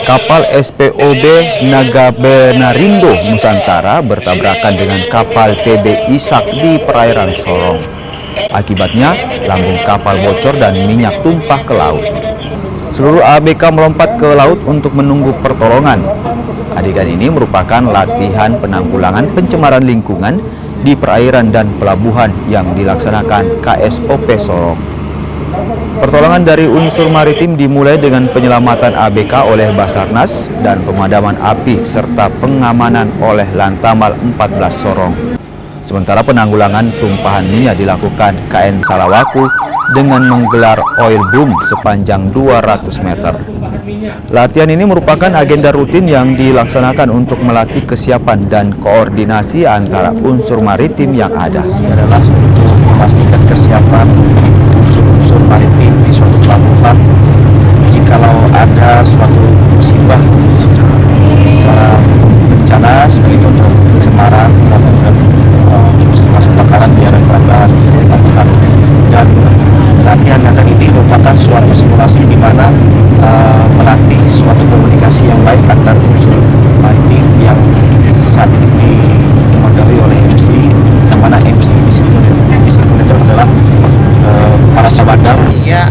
Kapal SPOB Nagabenarindo Nusantara bertabrakan dengan kapal TB Ishak di perairan Sorong. Akibatnya, lambung kapal bocor dan minyak tumpah ke laut. Seluruh ABK melompat ke laut untuk menunggu pertolongan. Adegan ini merupakan latihan penanggulangan pencemaran lingkungan di perairan dan pelabuhan yang dilaksanakan KSOP Sorong. Pertolongan dari unsur maritim dimulai dengan penyelamatan ABK oleh Basarnas dan pemadaman api serta pengamanan oleh Lantamal 14 Sorong. Sementara penanggulangan tumpahan minyak dilakukan KN Salawaku dengan menggelar oil boom sepanjang 200 meter. Latihan ini merupakan agenda rutin yang dilaksanakan untuk melatih kesiapan dan koordinasi antara unsur maritim yang ada. Adalah untuk memastikan kesiapan unsur maritim di suatu pelabuhan jikalau ada suatu musibah secara bencana seperti contoh pencemaran dan musibah kebakaran di area pelabuhan. Dan latihan yang ini merupakan suatu simulasi di mana melatih suatu komunikasi yang baik antar unsur maritim yang saat ini dimodali oleh MC, yang mana MC di sini adalah para sabadar. Ya,